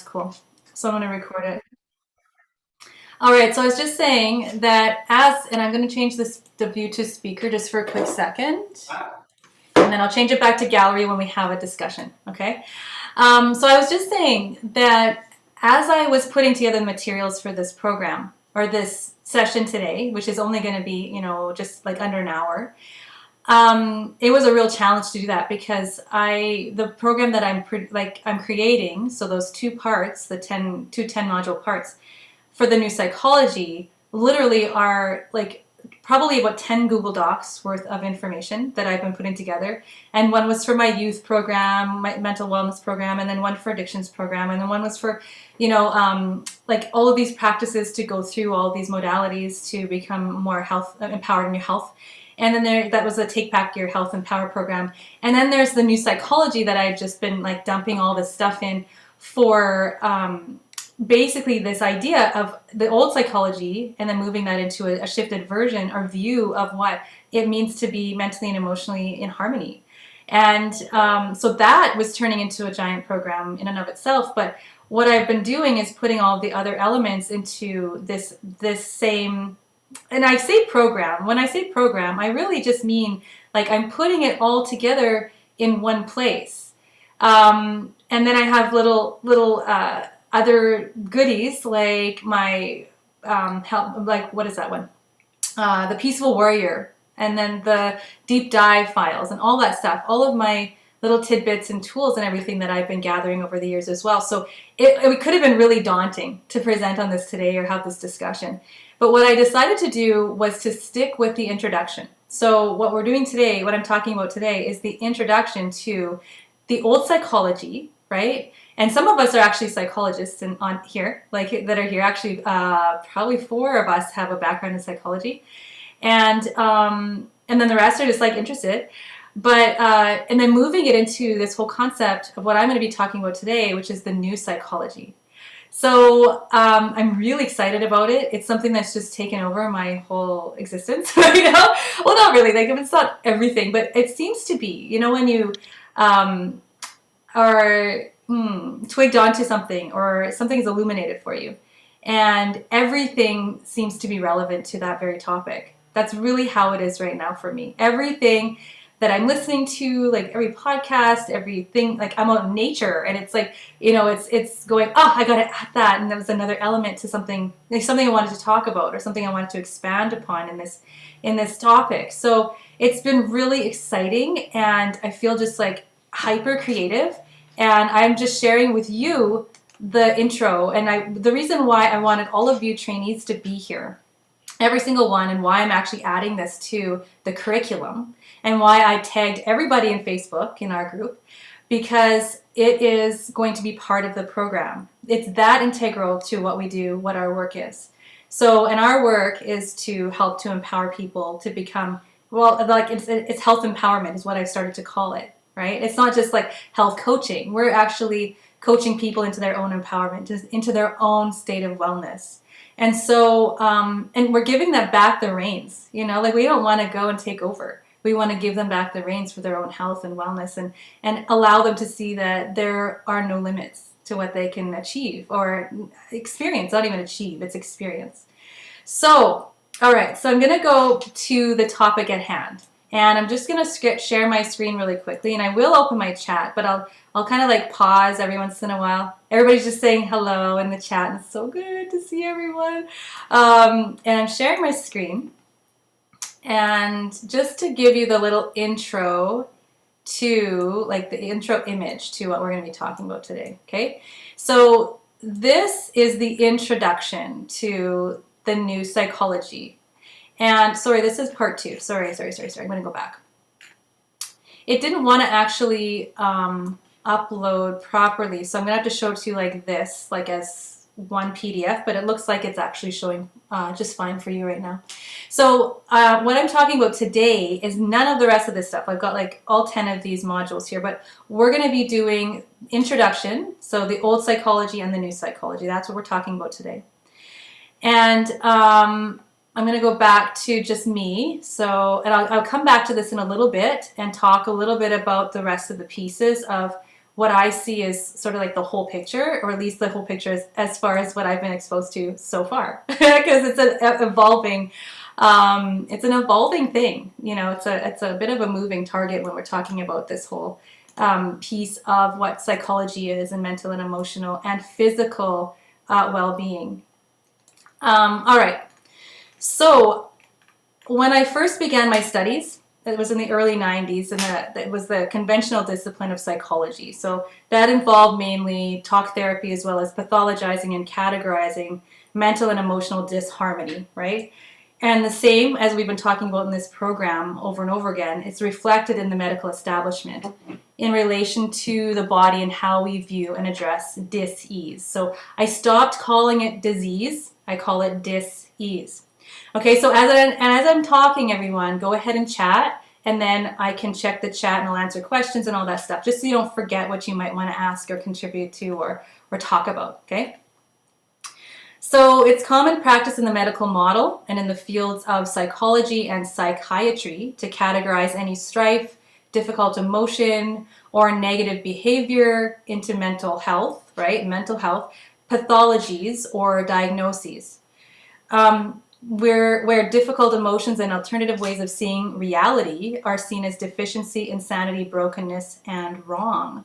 Cool. So I'm going to record it. All right. So I was just saying that and I'm going to change the view to speaker just for a quick second. And then I'll change it back to gallery when we have a discussion. Okay. So I was just saying that as I was putting together the materials for this program or this session today, which is only going to be, just like under an hour, it was a real challenge to do that because the program that I'm creating, so those two parts, the 10 module parts for the new psychology, literally are like probably about 10 Google Docs worth of information that I've been putting together. And one was for my youth program, my mental wellness program, and then one for addictions program, and then one was for, like all of these practices to go through all of these modalities to become more health empowered in your health. And then that was a Take Back Your Health and Power program. And then there's the new psychology that I've just been like dumping all this stuff in for basically this idea of the old psychology and then moving that into a shifted version or view of what it means to be mentally and emotionally in harmony. And so that was turning into a giant program in and of itself. But what I've been doing is putting all of the other elements into this same. And I say program. When I say program, I really just mean like I'm putting it all together in one place. And then I have little other goodies like my help, like what is that one? The Peaceful Warrior, and then the deep dive files and all that stuff. All of my little tidbits and tools and everything that I've been gathering over the years as well. So it could have been really daunting to present on this today or have this discussion. But what I decided to do was to stick with the introduction. So what we're doing today, what I'm talking about today, is the introduction to the old psychology, right? And some of us are actually psychologists on here, like that are here. Actually, probably 4 of us have a background in psychology, and then the rest are just like interested. But and then moving it into this whole concept of what I'm going to be talking about today, which is the new psychology. So I'm really excited about it. It's something that's just taken over my whole existence right now. Well, not really. Like it's not everything, but it seems to be. When you are twigged onto something or something is illuminated for you, and everything seems to be relevant to that very topic. That's really how it is right now for me. Everything that I'm listening to, like every podcast, everything, like I'm out in nature and it's like, it's going, oh, I got to add that. And there was another element to something, like something I wanted to talk about or something I wanted to expand upon in this topic. So it's been really exciting and I feel just like hyper creative, and I'm just sharing with you the intro. And the reason why I wanted all of you trainees to be here, every single one, and why I'm actually adding this to the curriculum and why I tagged everybody in Facebook in our group, because it is going to be part of the program. It's that integral to what we do, what our work is. So, and our work is to help to empower people to become, well, like it's health empowerment is what I've started to call it, right? It's not just like health coaching. We're actually coaching people into their own empowerment, into their own state of wellness. And so, and we're giving them back the reins, like we don't want to go and take over. We want to give them back the reins for their own health and wellness and allow them to see that there are no limits to what they can achieve or experience, not even achieve, it's experience. So, all right, so I'm going to go to the topic at hand. And I'm just going to share my screen really quickly, and I will open my chat, but I'll kind of like pause every once in a while. Everybody's just saying hello in the chat, and it's so good to see everyone. And I'm sharing my screen. And just to give you the little intro to, like the intro image to what we're going to be talking about today, okay? So this is the introduction to the new psychology. And sorry, this is part 2. Sorry. I'm going to go back. It didn't want to actually upload properly, so I'm going to have to show it to you like this, like as one PDF, but it looks like it's actually showing just fine for you right now. So what I'm talking about today is none of the rest of this stuff. I've got like all 10 of these modules here, but we're going to be doing introduction, so the old psychology and the new psychology. That's what we're talking about today. And I'm going to go back to just me. And I'll come back to this in a little bit and talk a little bit about the rest of the pieces of what I see is sort of like the whole picture, or at least the whole picture as far as what I've been exposed to so far, because it's an evolving thing. It's a bit of a moving target when we're talking about this whole piece of what psychology is, and mental and emotional and physical well-being. All right. So when I first began my studies, it was in the early 90s, and it was the conventional discipline of psychology. So that involved mainly talk therapy, as well as pathologizing and categorizing mental and emotional disharmony, right? And the same as we've been talking about in this program over and over again, it's reflected in the medical establishment in relation to the body and how we view and address dis-ease. So I stopped calling it disease, I call it dis-ease. Okay, so as I'm talking, everyone, go ahead and chat, and then I can check the chat and I'll answer questions and all that stuff, just so you don't forget what you might want to ask or contribute to or talk about, okay? So it's common practice in the medical model and in the fields of psychology and psychiatry to categorize any strife, difficult emotion, or negative behavior into mental health, right? Mental health pathologies or diagnoses. Where difficult emotions and alternative ways of seeing reality are seen as deficiency, insanity, brokenness, and wrong.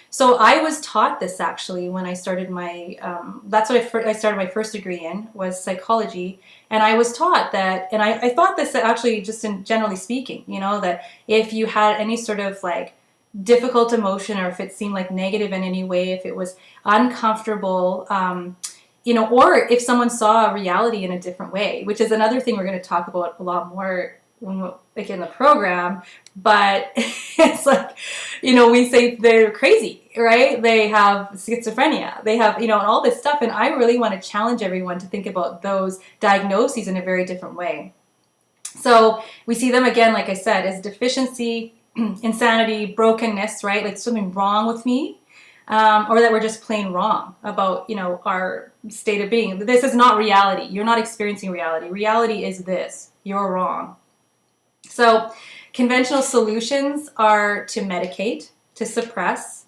So I was taught this actually when I started my, that's what I started my first degree in, was psychology. And I was taught that, and I thought this actually just in generally speaking, that if you had any sort of like difficult emotion, or if it seemed like negative in any way, if it was uncomfortable, or if someone saw reality in a different way, which is another thing we're going to talk about a lot more like in the program, but it's like, we say they're crazy, right? They have schizophrenia, they have, and all this stuff. And I really want to challenge everyone to think about those diagnoses in a very different way. So we see them again, like I said, as deficiency, insanity, brokenness, right? Like something wrong with me. Or that we're just plain wrong about, our state of being. This is not reality. You're not experiencing reality. Reality is this. You're wrong. So conventional solutions are to medicate, to suppress,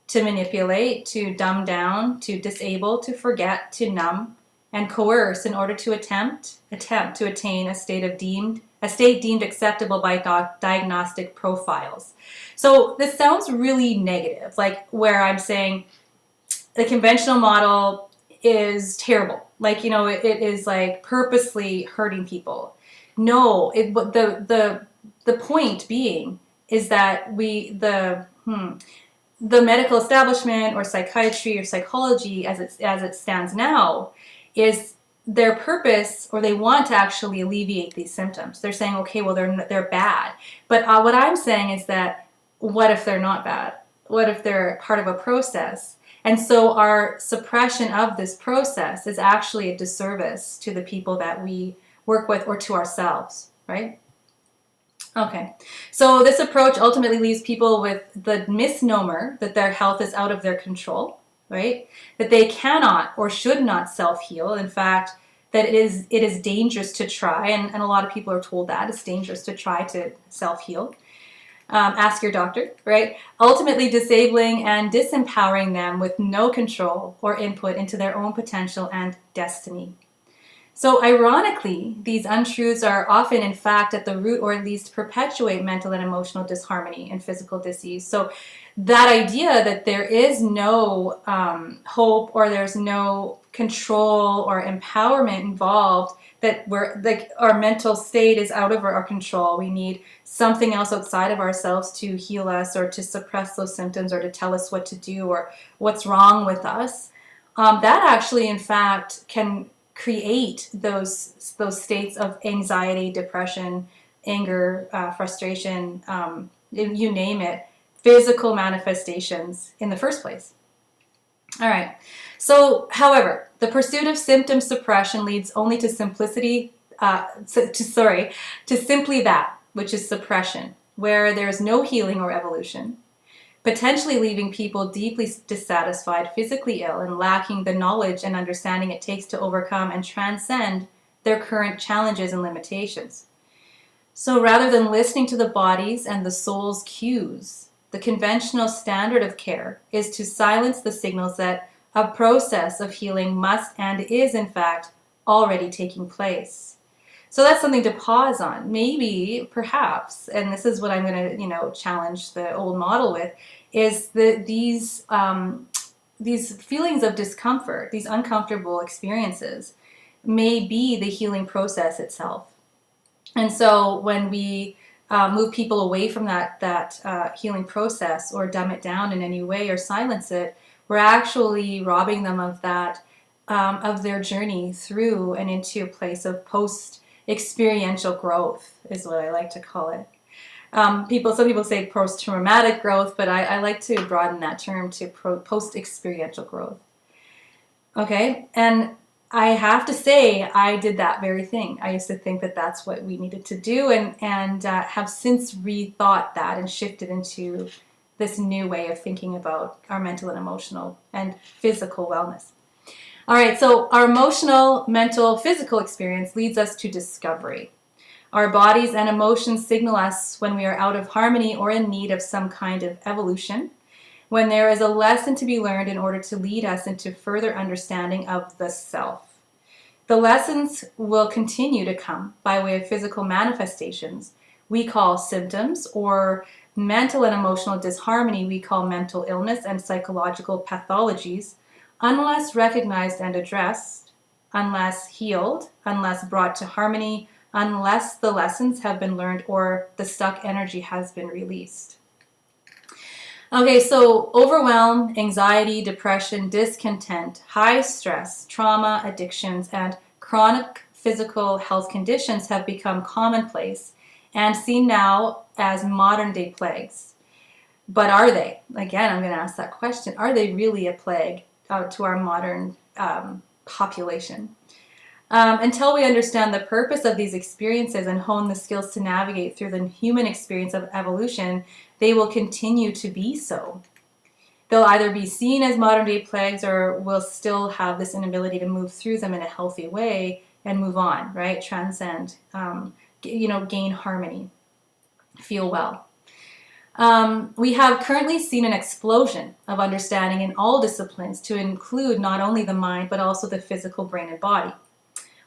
to manipulate, to dumb down, to disable, to forget, to numb, and coerce in order to attempt to attain a state deemed acceptable by diagnostic profiles. So this sounds really negative, like where I'm saying the conventional model is terrible. Like, it is like purposely hurting people. No, the point being is that the medical establishment or psychiatry or psychology as it stands now is their purpose, or they want to actually alleviate these symptoms. They're saying, okay, well, they're bad. But what I'm saying is that, what if they're not bad? What if they're part of a process? And so our suppression of this process is actually a disservice to the people that we work with, or to ourselves, right? Okay, so this approach ultimately leaves people with the misnomer that their health is out of their control, right? That they cannot or should not self-heal. In fact, that it is dangerous to try, and a lot of people are told that it's dangerous to try to self-heal. Ask your doctor, right? Ultimately disabling and disempowering them with no control or input into their own potential and destiny. So ironically, these untruths are often, in fact, at the root, or at least perpetuate mental and emotional disharmony and physical disease. So that idea that there is no hope, or there's no control or empowerment involved, that we're like our mental state is out of our control. We need something else outside of ourselves to heal us, or to suppress those symptoms, or to tell us what to do, or what's wrong with us. That actually, in fact, can create those states of anxiety, depression, anger, frustration, you name it, physical manifestations in the first place. All right. So, however, the pursuit of symptom suppression leads only to simply that, which is suppression, where there is no healing or evolution, potentially leaving people deeply dissatisfied, physically ill, and lacking the knowledge and understanding it takes to overcome and transcend their current challenges and limitations. So rather than listening to the body's and the soul's cues, the conventional standard of care is to silence the signals that a process of healing must and is, in fact, already taking place. So that's something to pause on. Maybe, perhaps, and this is what I'm going to, challenge the old model with, is these feelings of discomfort, these uncomfortable experiences, may be the healing process itself. And so when we move people away from that healing process, or dumb it down in any way, or silence it, we're actually robbing them of that, of their journey through and into a place of post-experiential growth, is what I like to call it. Some people say post-traumatic growth, but I like to broaden that term to post-experiential growth. Okay, and I have to say, I did that very thing. I used to think that that's what we needed to do, and have since rethought that and shifted into this new way of thinking about our mental and emotional and physical wellness. All right, so our emotional, mental, physical experience leads us to discovery. Our bodies and emotions signal us when we are out of harmony or in need of some kind of evolution, when there is a lesson to be learned in order to lead us into further understanding of the self. The lessons will continue to come by way of physical manifestations we call symptoms, or mental and emotional disharmony we call mental illness and psychological pathologies, unless recognized and addressed, unless healed, unless brought to harmony, unless the lessons have been learned or the stuck energy has been released. Okay, so overwhelm, anxiety, depression, discontent, high stress, trauma, addictions, and chronic physical health conditions have become commonplace and seen now as modern-day plagues. But are they? Again, I'm going to ask that question. Are they really a plague to our modern population? Until we understand the purpose of these experiences and hone the skills to navigate through the human experience of evolution, they will continue to be so. They'll either be seen as modern-day plagues, or will still have this inability to move through them in a healthy way and move on, right? Transcend, gain harmony, feel well. We have currently seen an explosion of understanding in all disciplines to include not only the mind, but also the physical brain and body.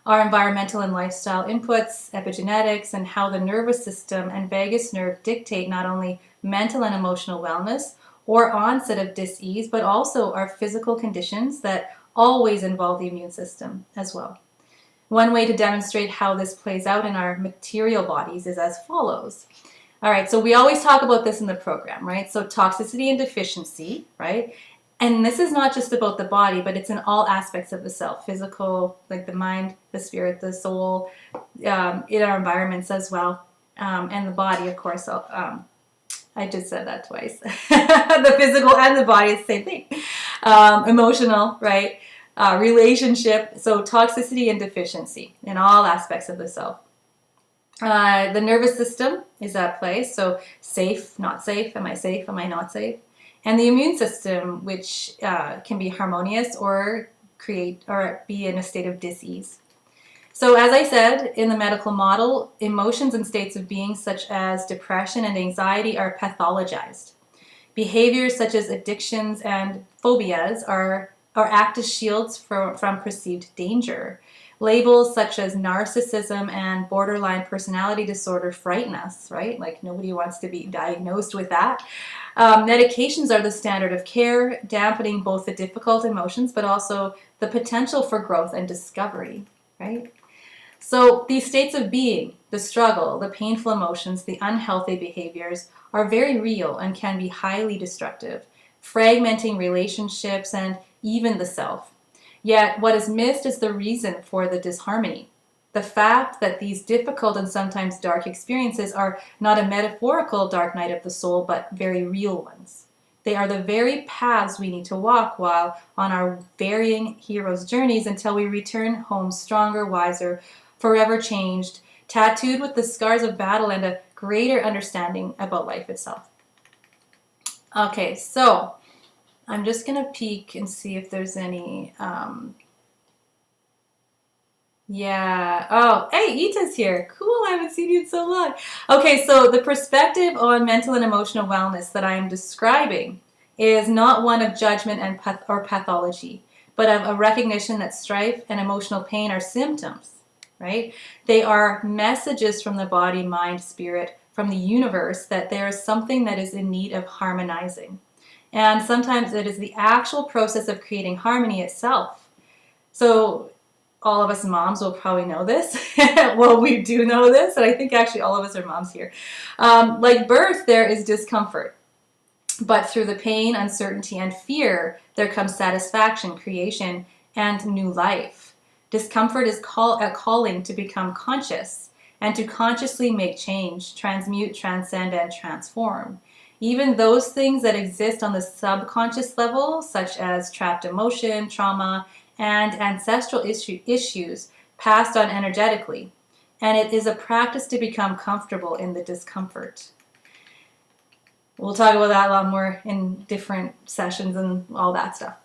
Our environmental and lifestyle inputs, epigenetics, and how the nervous system and vagus nerve dictate not only mental and emotional wellness or onset of dis-ease, but also our physical conditions that always involve the immune system as well. One way to demonstrate how this plays out in our material bodies is as follows. All right, so we always talk about this in the program, right? So toxicity and deficiency, right? And this is not just about the body, but it's in all aspects of the self, physical, like the mind, the spirit, the soul, in our environments as well, and the body, of course. I just said that twice. The physical and the body is the same thing. Emotional, right? Relationship, so toxicity and deficiency in all aspects of the self. The nervous system is at play, so safe, not safe, am I not safe? And the immune system, which can be harmonious or be in a state of dis-ease. So as I said, in the medical model, emotions and states of being such as depression and anxiety are pathologized. Behaviors such as addictions and phobias are act as shields from perceived danger. Labels such as narcissism and borderline personality disorder frighten us, right? Like nobody wants to be diagnosed with that. Medications are the standard of care, dampening both the difficult emotions, but also the potential for growth and discovery, right? So these states of being, the struggle, the painful emotions, the unhealthy behaviors are very real and can be highly destructive, fragmenting relationships and even the self. Yet what is missed is the reason for the disharmony. The fact that these difficult and sometimes dark experiences are not a metaphorical dark night of the soul, but very real ones. They are the very paths we need to walk while on our varying heroes' journeys until we return home stronger, wiser, forever changed, tattooed with the scars of battle and a greater understanding about life itself. Okay, so I'm just going to peek and see if there's any Yeah. Oh, hey, Ita's here. Cool. I haven't seen you in so long. Okay, so the perspective on mental and emotional wellness that I am describing is not one of judgment and or pathology, but of a recognition that strife and emotional pain are symptoms, right? They are messages from the body, mind, spirit, from the universe that there is something that is in need of harmonizing. And sometimes it is the actual process of creating harmony itself. So all of us moms will probably know this. Well, we do know this, and I think actually all of us are moms here. Like birth, there is discomfort, but through the pain, uncertainty, and fear, there comes satisfaction, creation, and new life. Discomfort is a calling to become conscious and to consciously make change, transmute, transcend, and transform. Even those things that exist on the subconscious level, such as trapped emotion, trauma, and ancestral issues passed on energetically. And it is a practice to become comfortable in the discomfort. We'll talk about that a lot more in different sessions and all that stuff.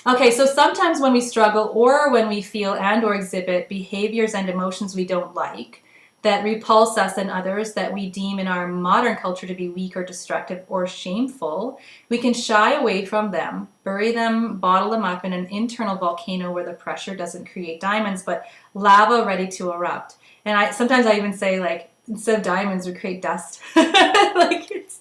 Okay, so sometimes when we struggle or when we feel and or exhibit behaviors and emotions we don't like, that repulse us and others, that we deem in our modern culture to be weak or destructive or shameful, we can shy away from them, bury them, bottle them up in an internal volcano where the pressure doesn't create diamonds, but lava ready to erupt. And sometimes I even say, like, instead of diamonds, we create dust. Like it's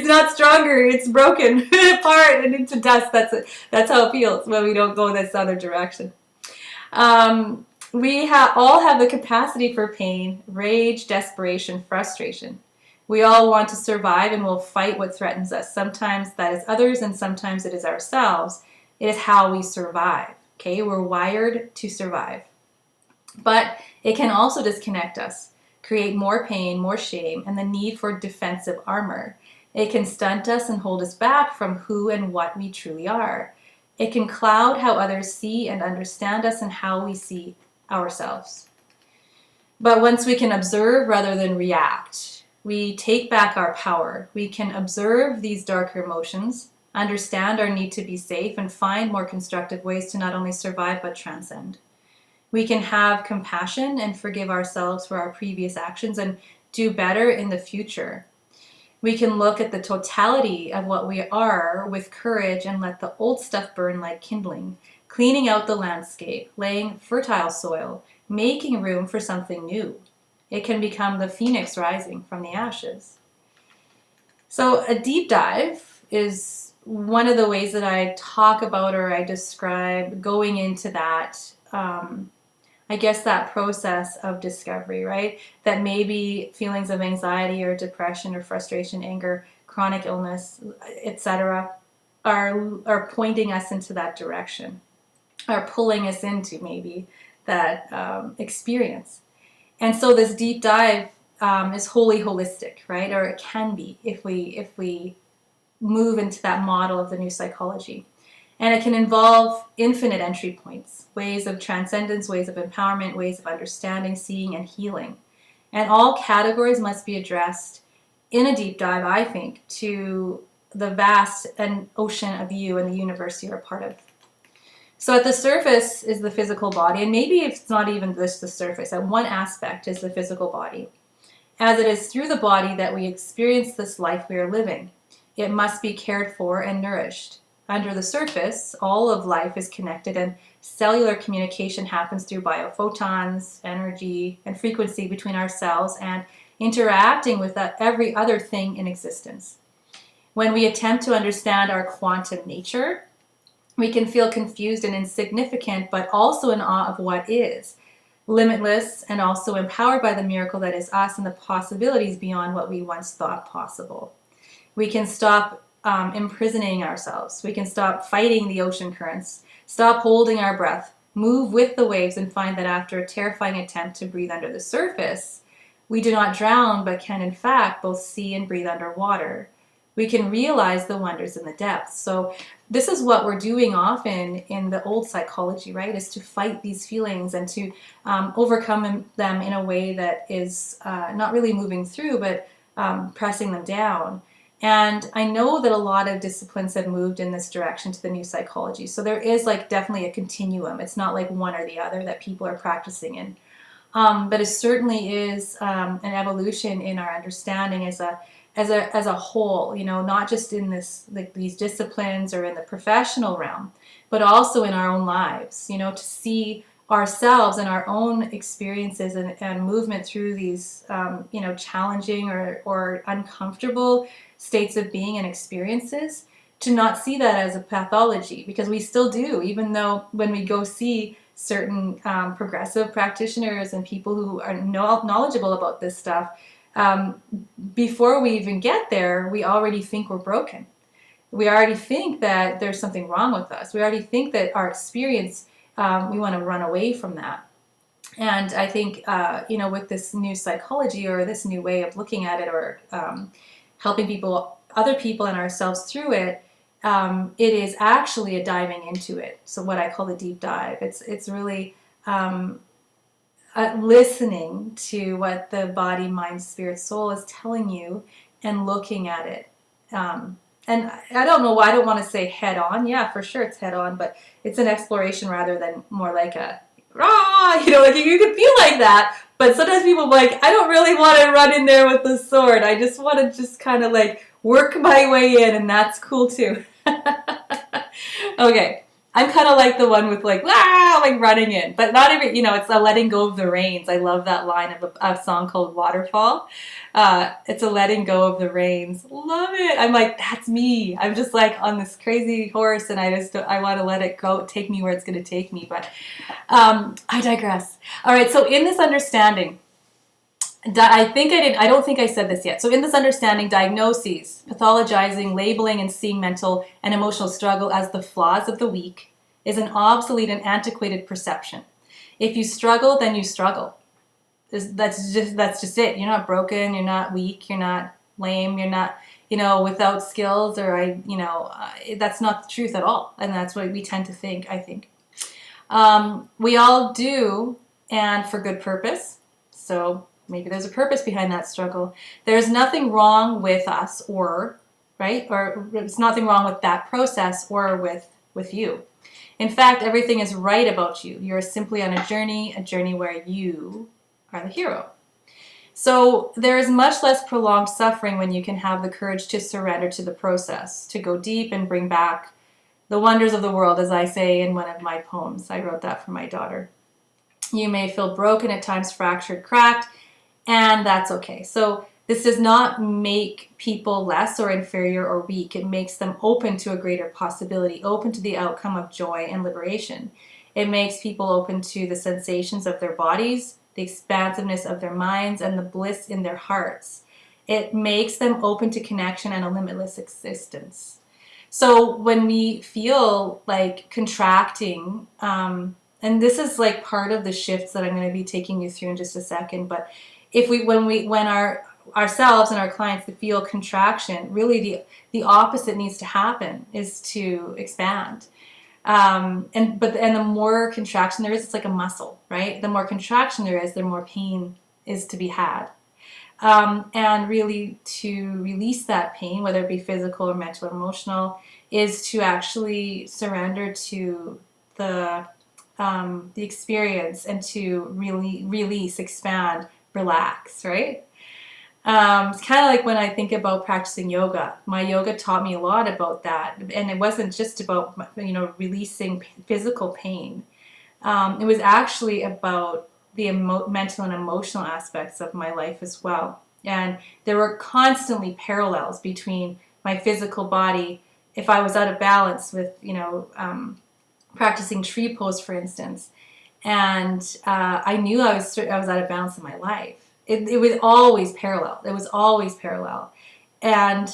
not stronger. It's broken apart and into dust. That's how it feels when we don't go this other direction. We all have the capacity for pain, rage, desperation, frustration. We all want to survive and will fight what threatens us. Sometimes that is others and sometimes it is ourselves. It is how we survive. Okay, we're wired to survive. But it can also disconnect us, create more pain, more shame, and the need for defensive armor. It can stunt us and hold us back from who and what we truly are. It can cloud how others see and understand us and how we see ourselves. But once we can observe rather than react, we take back our power. We can observe these darker emotions, understand our need to be safe, and find more constructive ways to not only survive but transcend. We can have compassion and forgive ourselves for our previous actions and do better in the future. We can look at the totality of what we are with courage and let the old stuff burn like kindling, cleaning out the landscape, laying fertile soil, making room for something new. It can become the phoenix rising from the ashes. So a deep dive is one of the ways that I talk about or I describe going into that I guess that process of discovery, right? That maybe feelings of anxiety or depression or frustration, anger, chronic illness, etc., are pointing us into that direction, are pulling us into maybe that experience. And so this deep dive is wholly holistic, right? Or it can be if we move into that model of the new psychology. And it can involve infinite entry points, ways of transcendence, ways of empowerment, ways of understanding, seeing, and healing. And all categories must be addressed in a deep dive, I think, to the vast ocean of you and the universe you're a part of. So at the surface is the physical body, and maybe it's not even just the surface. That one aspect is the physical body. As it is through the body that we experience this life we are living. It must be cared for and nourished. Under the surface, all of life is connected and cellular communication happens through biophotons, energy, and frequency between our cells and interacting with every other thing in existence. When we attempt to understand our quantum nature, we can feel confused and insignificant, but also in awe of what is, limitless and also empowered by the miracle that is us and the possibilities beyond what we once thought possible. We can stop imprisoning ourselves. We can stop fighting the ocean currents, stop holding our breath, move with the waves, and find that after a terrifying attempt to breathe under the surface, we do not drown, but can in fact both see and breathe underwater. We can realize the wonders in the depths. So this is what we're doing often in the old psychology, right? Is to fight these feelings and to overcome them in a way that is not really moving through, but pressing them down. And I know that a lot of disciplines have moved in this direction to the new psychology. So there is like definitely a continuum. It's not like one or the other that people are practicing in. But it certainly is an evolution in our understanding as a whole, you know, not just in this like these disciplines or in the professional realm, but also in our own lives, you know, to see ourselves and our own experiences and movement through these, you know, challenging or uncomfortable states of being and experiences, to not see that as a pathology, because we still do, even though when we go see certain progressive practitioners and people who are knowledgeable about this stuff, before we even get there, we already think we're broken. We already think that there's something wrong with us. We already think that our experience, we want to run away from that. And I think, you know, with this new psychology or this new way of looking at it, or helping people, other people and ourselves through it, it is actually a diving into it. So what I call the deep dive. It's really listening to what the body, mind, spirit, soul is telling you and looking at it. And I don't know why I don't want to say head on. Yeah, for sure it's head on, but it's an exploration rather than more like a rah, you know, like you could feel like that. But sometimes people are like, I don't really want to run in there with the sword. I just want to just kind of like work my way in, and that's cool too. Okay. I'm kind of like the one with like, wow, like running in, but not even, you know, it's a letting go of the reins. I love that line of a song called Waterfall. It's a letting go of the reins. Love it. I'm like, that's me. I'm just like on this crazy horse, and I want to let it go, take me where it's going to take me. But I digress. All right. So in this understanding, I don't think I said this yet. So in this understanding, diagnoses, pathologizing, labeling, and seeing mental and emotional struggle as the flaws of the weak is an obsolete and antiquated perception. If you struggle, then you struggle. That's just it. You're not broken. You're not weak. You're not lame. You're not, you know, without skills, or that's not the truth at all. And that's what we tend to think, I think. We all do, and for good purpose. So maybe there's a purpose behind that struggle. There's nothing wrong with us, or there's nothing wrong with that process or with you. In fact, everything is right about you. You're simply on a journey where you are the hero. So there is much less prolonged suffering when you can have the courage to surrender to the process, to go deep and bring back the wonders of the world, as I say in one of my poems. I wrote that for my daughter. You may feel broken at times, fractured, cracked, and that's okay. So this does not make people less or inferior or weak. It makes them open to a greater possibility, open to the outcome of joy and liberation. It makes people open to the sensations of their bodies, the expansiveness of their minds, and the bliss in their hearts. It makes them open to connection and a limitless existence. So when we feel like contracting, and this is like part of the shifts that I'm going to be taking you through in just a second, but when ourselves and our clients feel contraction, really the opposite needs to happen, is to expand. And the more contraction there is, it's like a muscle, right? The more contraction there is, the more pain is to be had. And really to release that pain, whether it be physical or mental or emotional, is to actually surrender to the experience, and to really release, expand, relax, right? It's kind of like when I think about practicing yoga. My yoga taught me a lot about that, and it wasn't just about, you know, releasing physical pain. It was actually about the mental and emotional aspects of my life as well. And there were constantly parallels between my physical body, if I was out of balance with, you know, practicing tree pose, for instance, and I knew I was out of balance in my life. It was always parallel. It was always parallel. And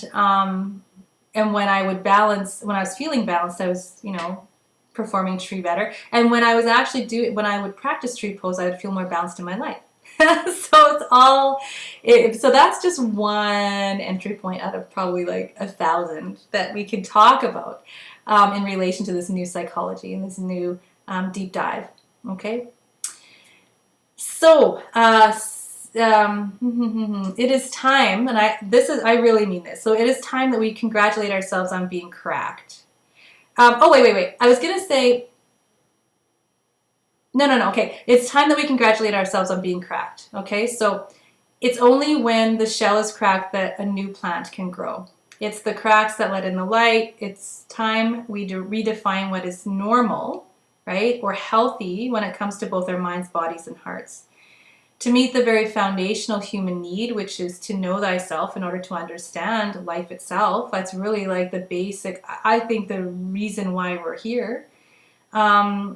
when I would balance, when I was feeling balanced, I was, you know, performing tree better. And when I was actually when I would practice tree pose, I would feel more balanced in my life. So that's just one entry point out of probably like 1,000 that we could talk about in relation to this new psychology and this new deep dive. Okay. So it is time, and I really mean this. So it is time that we congratulate ourselves on being cracked. Oh, wait. I was gonna say no. Okay, it's time that we congratulate ourselves on being cracked. Okay, so it's only when the shell is cracked that a new plant can grow. It's the cracks that let in the light. It's time we redefine what is normal, right, or healthy when it comes to both our minds, bodies, and hearts. To meet the very foundational human need, which is to know thyself in order to understand life itself. That's really like the basic, I think, the reason why we're here,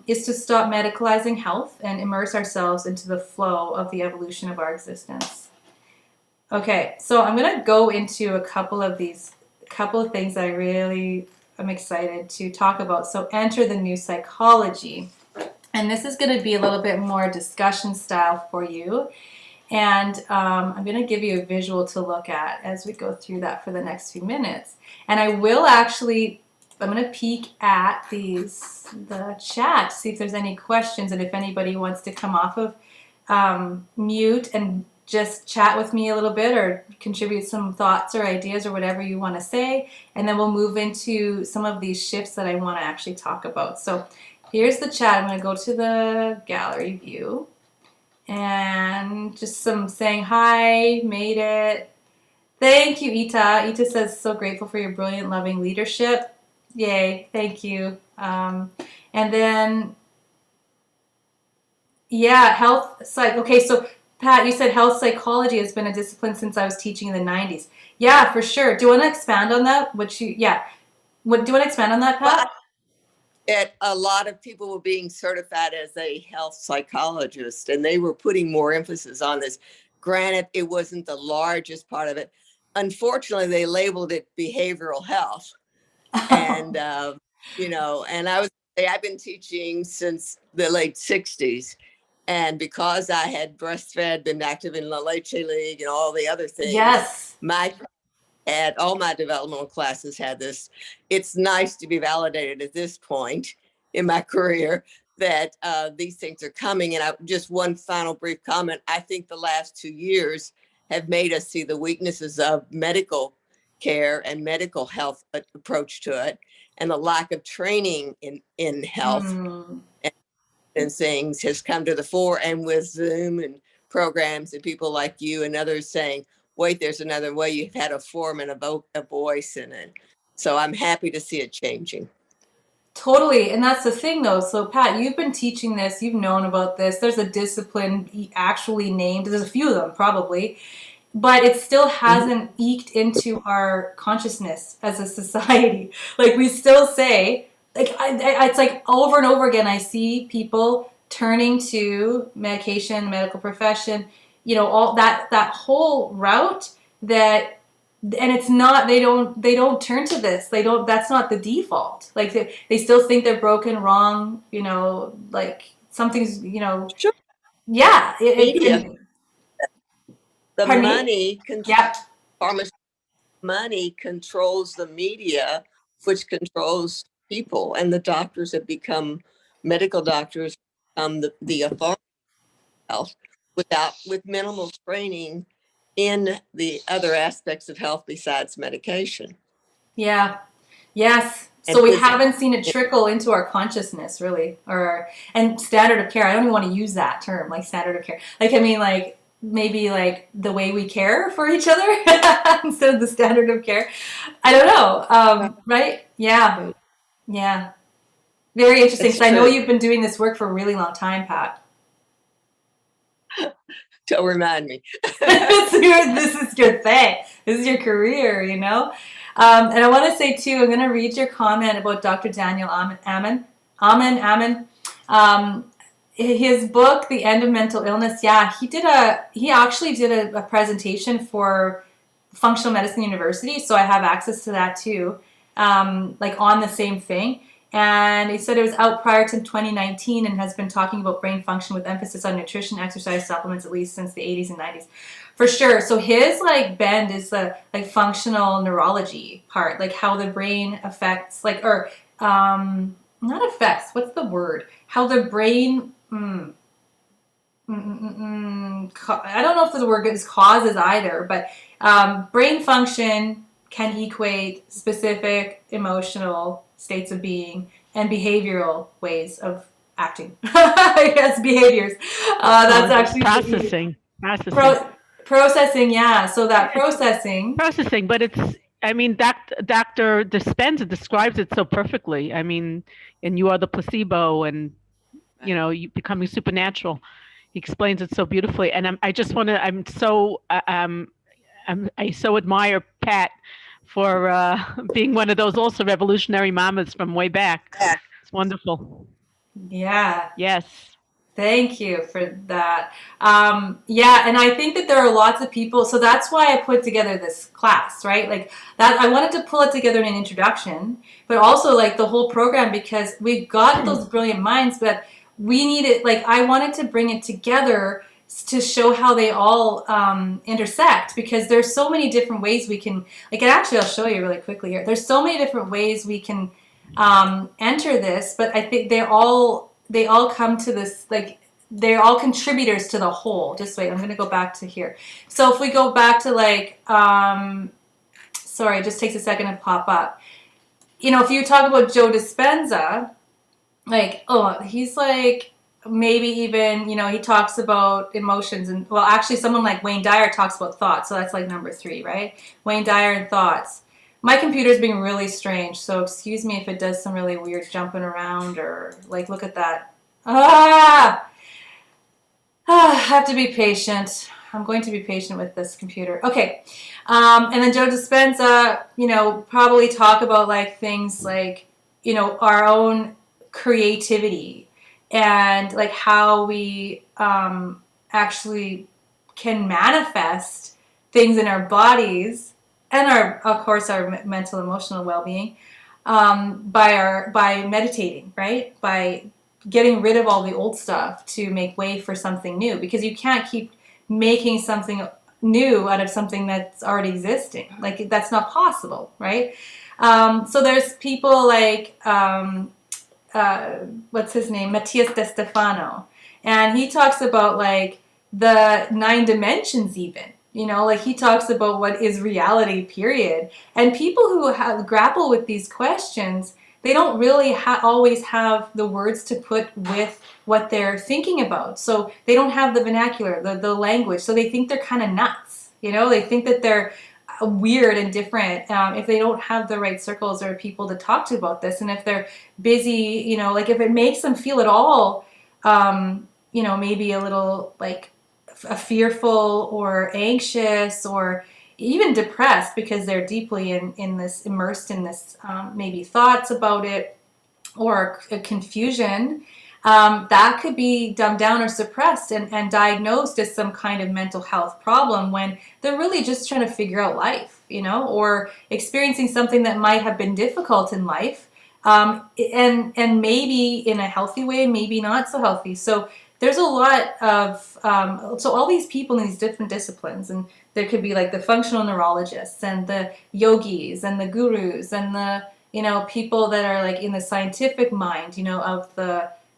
is to stop medicalizing health and immerse ourselves into the flow of the evolution of our existence. Okay, so I'm going to go into a couple of things that I really am excited to talk about. So enter the new psychology. And this is going to be a little bit more discussion style for you. And I'm going to give you a visual to look at as we go through that for the next few minutes. And I'm going to peek at the chat to see if there's any questions and if anybody wants to come off of mute and just chat with me a little bit or contribute some thoughts or ideas or whatever you want to say. And then we'll move into some of these shifts that I want to actually talk about. So here's the chat. I'm going to go to the gallery view and just some saying hi, made it. Thank you, Ita. Ita says, so grateful for your brilliant, loving leadership. Yay, thank you. And then, yeah, health psych. Okay, so Pat, you said health psychology has been a discipline since I was teaching in the 90s. Yeah, for sure. Do you want to expand on that? Do you want to expand on that, Pat? A lot of people were being certified as a health psychologist, and they were putting more emphasis on this. Granted, it wasn't the largest part of it. Unfortunately, they labeled it behavioral health. And, and I've been teaching since the late 60s. And because I had breastfed, been active in La Leche League and all the other things, yes, all my developmental classes had this. It's nice to be validated at this point in my career that these things are coming. And just one final brief comment. I think the last 2 years have made us see the weaknesses of medical care and medical health approach to it, and the lack of training in health and things has come to the fore. And with Zoom and programs and people like you and others saying, wait, there's another way. You've had a form and a voice in it. So I'm happy to see it changing. Totally. And that's the thing, though. So, Pat, you've been teaching this. You've known about this. There's a discipline actually named. There's a few of them, probably. But it still hasn't eked into our consciousness as a society. Like, we still say, like, it's like over and over again, I see people turning to medication, medical profession, all that whole route that, and it's not, they don't turn to this. That's not the default. Like, they still think they're broken, wrong, like something's, Sure. yeah. Media. The Pardon me? money, Yeah. money controls the media, which controls people, and the doctors have become medical doctors, the authority of health with minimal training in the other aspects of health besides medication. Yeah. Yes. So we haven't seen it trickle into our consciousness, really, and standard of care. I don't even want to use that term, like standard of care. Like, I mean, like maybe like the way we care for each other instead of the standard of care. I don't know. Right? Yeah. Yeah. Very interesting. Because I know you've been doing this work for a really long time, Pat. Don't remind me. This is your thing. This is your career, And I want to say, too, I'm going to read your comment about Dr. Daniel Amen. His book, The End of Mental Illness, yeah, he actually did a presentation for Functional Medicine University, so I have access to that, too, like on the same thing. And he said it was out prior to 2019 and has been talking about brain function with emphasis on nutrition, exercise, supplements, at least since the 80s and 90s. For sure. So his like bend is the like functional neurology part, like how the brain affects, not affects, what's the word? How the brain I don't know if the word is causes either, but brain function can equate specific emotional states of being and behavioral ways of acting. Yes, behaviors. That's actually processing. processing. Yeah, so that processing. Processing, but it's, I mean, Dr. Dispenza describes it so perfectly. I mean, and you are the placebo, and you becoming supernatural. He explains it so beautifully, and I just want to. I so admire Pat for being one of those also revolutionary mamas from way back. It's wonderful. Yeah. Yes. Thank you for that. Yeah, and I think that there are lots of people, so that's why I put together this class, right? Like that, I wanted to pull it together in an introduction, but also like the whole program, because we've got those brilliant minds, but we need it, like I wanted to bring it together to show how they all intersect, because there's so many different ways we can, like, and actually I'll show you really quickly here. There's so many different ways we can enter this, but I think they all come to this, like they're all contributors to the whole. Just wait, I'm going to go back to here. So if we go back to like, sorry, it just takes a second to pop up. If you talk about Joe Dispenza, like, oh, he's like, maybe even, he talks about emotions, and well, actually someone like Wayne Dyer talks about thoughts. So that's like number 3, right? Wayne Dyer and thoughts. My computer's being really strange, so excuse me if it does some really weird jumping around, or like, look at that. I have to be patient. I'm going to be patient with this computer. Okay. And then Joe Dispenza, probably talk about like things like, our own creativity and like how we actually can manifest things in our bodies and of course our mental emotional well-being by meditating, right? By getting rid of all the old stuff to make way for something new, because you can't keep making something new out of something that's already existing. Like that's not possible, right? So there's people like what's his name, Matthias De Stefano, and he talks about like the 9 dimensions even. Like he talks about what is reality, period. And people who grapple with these questions, they don't really always have the words to put with what they're thinking about. So they don't have the vernacular, the language. So they think they're kind of nuts. They think that they're weird and different if they don't have the right circles or people to talk to about this. And if they're busy, like if it makes them feel at all, maybe a little like fearful or anxious or even depressed because they're deeply in this, immersed in this maybe thoughts about it, or a confusion, that could be dumbed down or suppressed and diagnosed as some kind of mental health problem when they're really just trying to figure out life, or experiencing something that might have been difficult in life, and maybe in a healthy way, maybe not so healthy. So there's a lot of, so all these people in these different disciplines, and there could be like the functional neurologists and the yogis and the gurus and the, people that are like in the scientific mind,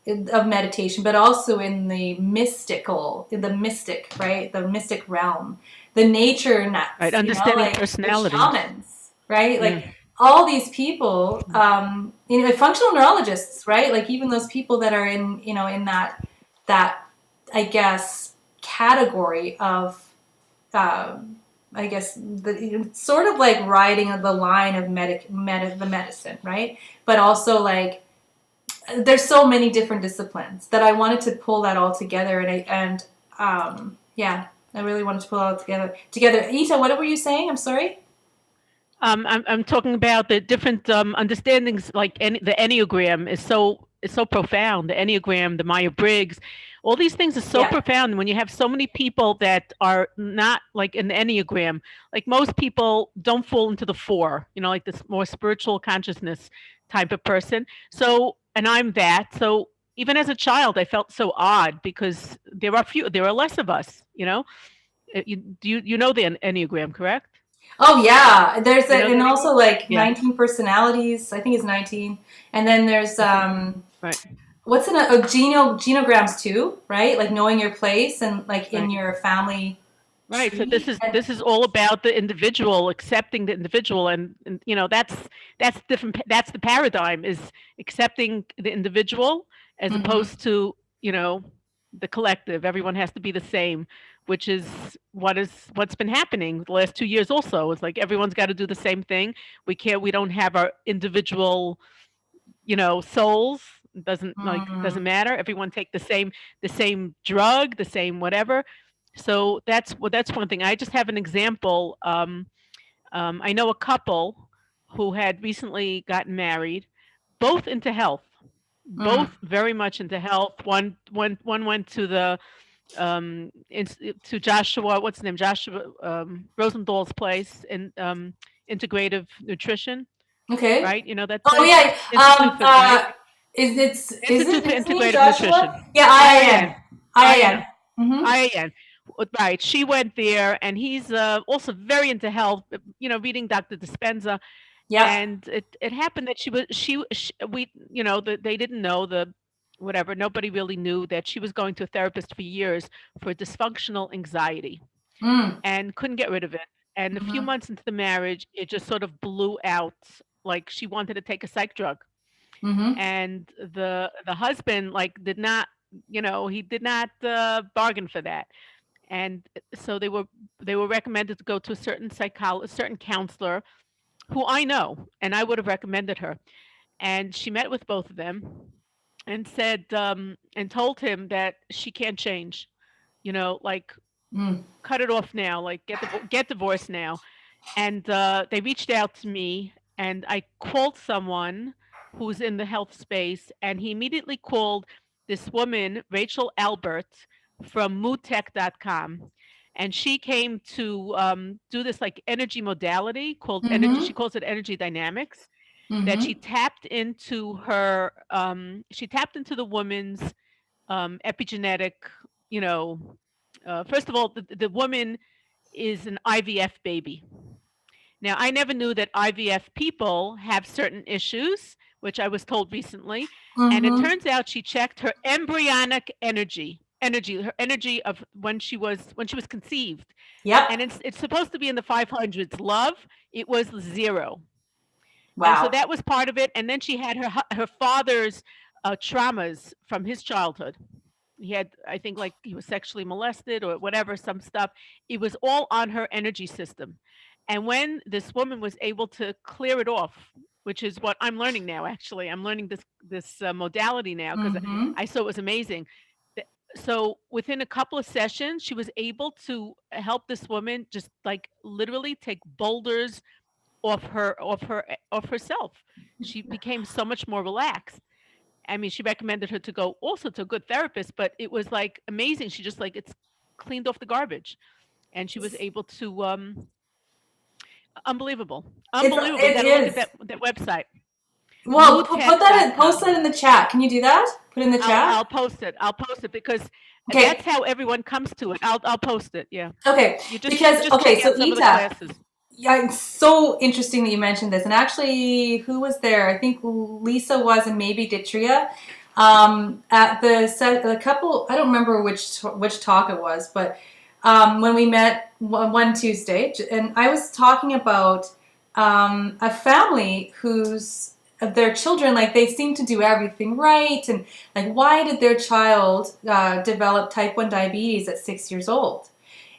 of meditation, but also in the mystical, in the mystic, right? The mystic realm, the nature nuts, right? Understanding like personality, the shamans, right? Like all these people, like functional neurologists, right? Like even those people that are in, in that I guess category of I guess sort of like riding the line of the medicine, right? But also like there's so many different disciplines that I wanted to pull that all together, and yeah, I really wanted to pull it all together. Ita, what were you saying? I'm sorry. I'm talking about the different understandings, like the Enneagram is so profound. The Enneagram, the Myers-Briggs, all these things are so profound. When you have so many people that are not like in the Enneagram, like most people don't fall into the 4, like this more spiritual consciousness type of person. So, and I'm that. So even as a child, I felt so odd because there are less of us, You know the Enneagram, correct? Oh yeah, there's and that? also like Yeah. 19 personalities. I think it's 19, and then there's Right. what's in a genograms too, right? Like knowing your place and like in Right. your family Right. So tree. And this is all about the individual, accepting the individual, and you know that's different. That's the paradigm, is accepting the individual as mhm, opposed to, you know, the collective. Everyone has to be the same, which is what's been happening the last 2 years. Also, it's like everyone's got to do the same thing. We don't have our individual, you know, souls. Doesn't mm, matter. Everyone take the same drug, the same whatever. So that's one thing. I just have an example. I know a couple who had recently gotten married, both into health, mm. both very much into health. One went to the to Joshua, what's his name, Joshua Rosenthal's place in integrative nutrition, Okay. right? You know that Oh place, yeah. Institute for, right? Isn't Institute for his name Integrative Joshua? Nutrition. Yeah, IIN. IIN. IIN. IIN. Mm-hmm. IIN. Right. She went there, and he's also very into health. You know, reading Dr. Dispenza, Yep. and it happened that she we, you know, they didn't know the whatever. Nobody really knew that she was going to a therapist for years for dysfunctional anxiety Mm. and couldn't get rid of it. And a few Mm-hmm. months into the marriage, it just sort of blew out. Like she wanted to take a psych drug, Mm-hmm. and the husband like did not, you know, he did not bargain for that. And so they were recommended to go to a certain psychologist, certain counselor who I know, and I would have recommended her. And she met with both of them and said and told him that she can't change, you know, like Mm. cut it off now, like get divorced now. And they reached out to me, and I called someone who's in the health space, and he immediately called this woman, Rachel Albert from moodtech.com. And she came to do this like energy modality called energy. Mm-hmm. She calls it energy dynamics. That Mm-hmm. she tapped into the woman's epigenetic, you know, first of all, the woman is an IVF baby. Now, I never knew that IVF people have certain issues, which I was told recently. And it Mm-hmm. turns out she checked her embryonic her energy of when she was conceived. Yep. And it's supposed to be in the 500s. Love, it was 0. And so Wow. that was part of it. And then she had her father's traumas from his childhood. He had, I think, like he was sexually molested or whatever, some stuff. It was all on her energy system. And when this woman was able to clear it off, which is what I'm learning now, actually, I'm learning this modality now because Mm-hmm. I saw it was amazing. So within a couple of sessions, she was able to help this woman just like literally take boulders off herself. She became so much more relaxed. I mean, she recommended her to go also to a good therapist, but it was like amazing. She just like it's cleaned off the garbage, and she was able to unbelievable, unbelievable. You It got to look at is. that website, Well, post moodtech.com. that in the chat. Can you do that? Put it in the chat. I'll post it. I'll post it because Okay. that's how everyone comes to it. I'll post it. Yeah, Okay. you Because just okay, check so out some of the Ita, classes. yeah, it's so interesting that you mentioned this. And actually, who was there? I think Lisa was, and maybe Ditria. At the couple, I don't remember which talk it was, but when we met one Tuesday, and I was talking about a family whose their children, like they seem to do everything right, and like why did their child develop type 1 diabetes at 6 years old?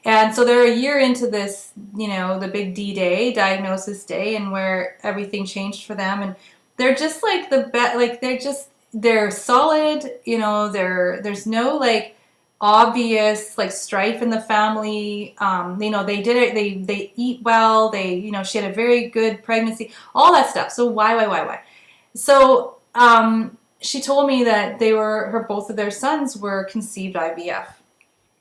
And so they're a year into this, the big D day, diagnosis day, and where everything changed for them. And they're just like they're solid, there's no like obvious like strife in the family. They did it, they eat well, she had a very good pregnancy, all that stuff. So why? So she told me that both of their sons were conceived IVF.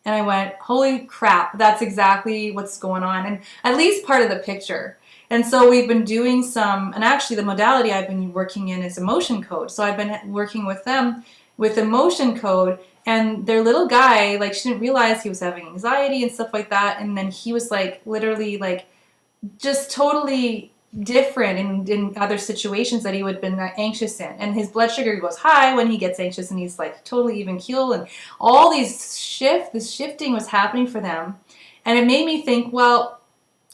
And I went, holy crap, that's exactly what's going on. And at least part of the picture. And so we've been doing and actually the modality I've been working in is emotion code. So I've been working with them with emotion code. And their little guy, like, she didn't realize he was having anxiety and stuff like that. And then he was like, literally, like, just totally different in other situations that he would have been anxious in. And his blood sugar goes high when he gets anxious, and he's like totally even keel. And all this shifting was happening for them. And it made me think, well,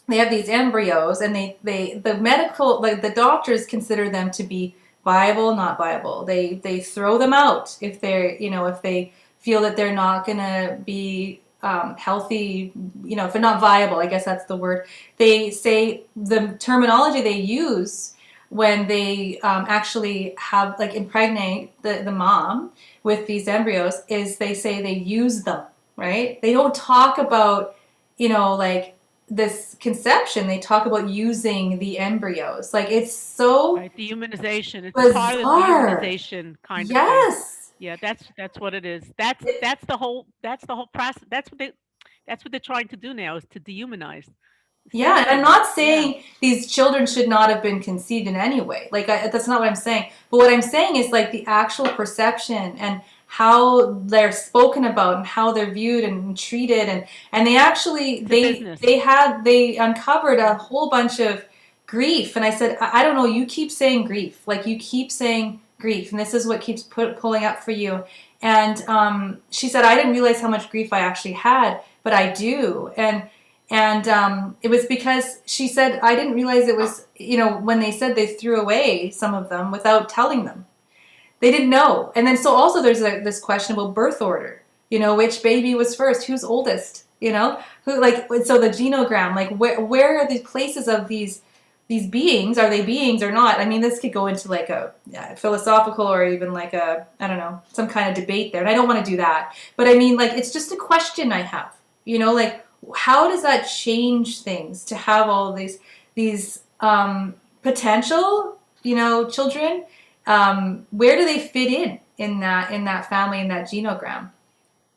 they have these embryos, and the medical, like the doctors consider them to be viable, not viable. They throw them out if they're, if they feel that they're not gonna be healthy, if they're not viable, I guess that's the word. They say the terminology they use when they actually have, like, impregnate the mom with these embryos is they say they use them, right? They don't talk about, like this conception. They talk about using the embryos. Like, it's so Right, dehumanization. It's a part of the bizarre. dehumanization kind of thing. Yes. Yeah, that's what it is. That's the whole process. That's what they're trying to do now, is to dehumanize. Yeah, Same and I'm thing. not Yeah. saying these children should not have been conceived in any way. Like, that's not what I'm saying. But what I'm saying is, like, the actual perception and how they're spoken about and how they're viewed and treated, and they actually It's a business. they uncovered a whole bunch of grief. And I said, I don't know, you keep saying grief, like you keep saying grief, and this is what keeps pulling up for you. And she said, I didn't realize how much grief I actually had, but I do. And it was because she said, I didn't realize it was, when they said they threw away some of them without telling them. They didn't know. And then so also there's this question about birth order. Which baby was first? Who's oldest? Who, like, so the genogram, like, where are the places of these beings? Are they beings or not? I mean, this could go into like a philosophical, or even like a, I don't know, some kind of debate there. And I don't want to do that. But I mean, like, it's just a question I have. Like, how does that change things to have all these potential, children? Where do they fit in that family, in that genogram?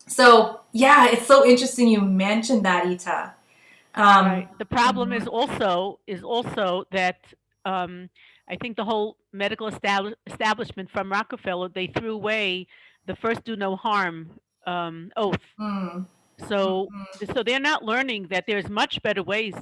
So yeah, it's so interesting you mentioned that, Ita. Right. The problem Mhm. is also that I think the whole medical establishment from Rockefeller, they threw away the first do no harm oath. Mm. So Mhm. so they're not learning that there's much better ways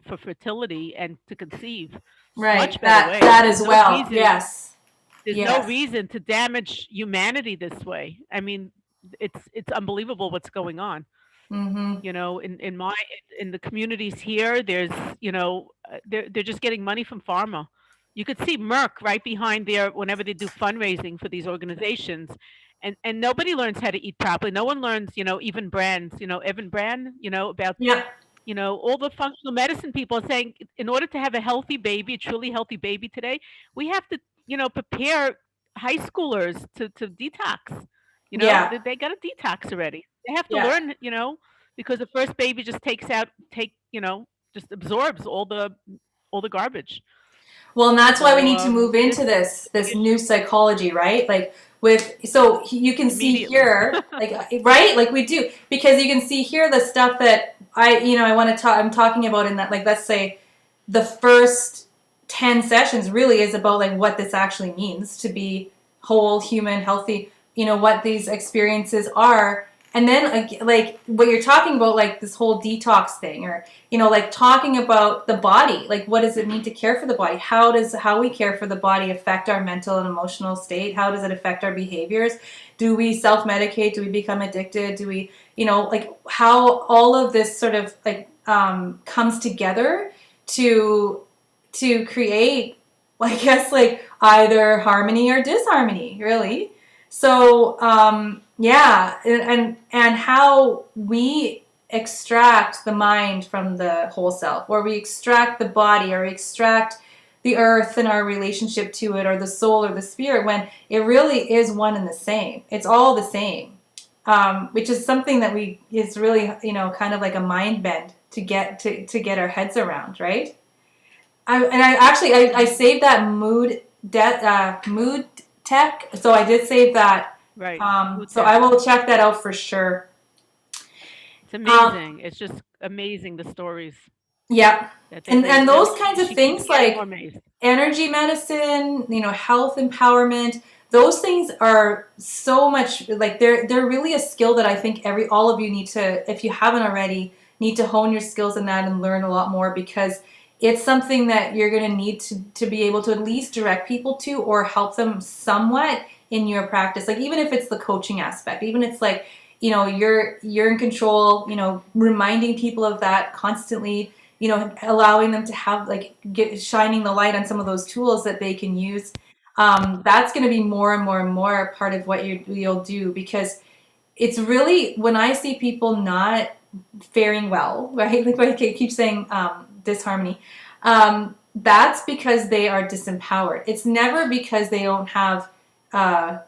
for fertility and to conceive. Right. Much better ways. That as well. Yes. There's no Yes. reason to damage humanity this way. I mean, it's unbelievable what's going on. Mhm. In the communities here, there's, they're just getting money from pharma. You could see Merck right behind there whenever they do fundraising for these organizations, and nobody learns how to eat properly. No one learns, even brands, Evan Brand, about, Yeah. all the functional medicine people are saying, in order to have a healthy baby, a truly healthy baby today, we have to, prepare high schoolers to detox. Yeah. They got to detox already. They have to Yeah. learn, because the first baby just just absorbs all the garbage. Well, and that's why we So need to move this into is this a big this new issue psychology, right? Like, so you can see immediately. here, like, right, like we do, because you can see here the stuff that I want to talk. I'm talking about in that, like, let's say the first 10 sessions really is about, like, what this actually means to be whole, human, healthy. What these experiences are, and then, like what you're talking about, like this whole detox thing, or like talking about the body, like what does it mean to care for the body? How we care for the body affect our mental and emotional state? How does it affect our behaviors? Do we self-medicate? Do we become addicted? Do we, like, how all of this sort of, like, comes together to create, I guess, like, either harmony or disharmony, really. So yeah, and how we extract the mind from the whole self, or we extract the body, or we extract the earth and our relationship to it, or the soul or the spirit, when it really is one and the same. It's all the same, which is something that is really, kind of like a mind bend to get our heads around, right? I actually I Mhm. saved that mood tech, so I did save that. Right. Food So I tech. will check that out for sure. It's Um, amazing. It's just amazing, the stories yeah, that and those kinds of she keeps things, getting more like amazed. energy medicine, health empowerment, those things are so much, like, they're really a skill that I think all of you need to, if you haven't already, need to hone your skills in that and learn a lot more, because it's something that you're going to need to be able to at least direct people to or help them somewhat in your practice. Like even if it's the coaching aspect, even it's like, you know, you're in control, you know, reminding people of that constantly, you know, allowing them to have like shining the light on some of those tools that they can use. That's going to be more and more and more part of what you'll do, because it's really, when I see people not faring well, right? Like I keep saying, disharmony. That's because they are disempowered. It's never because they don't have,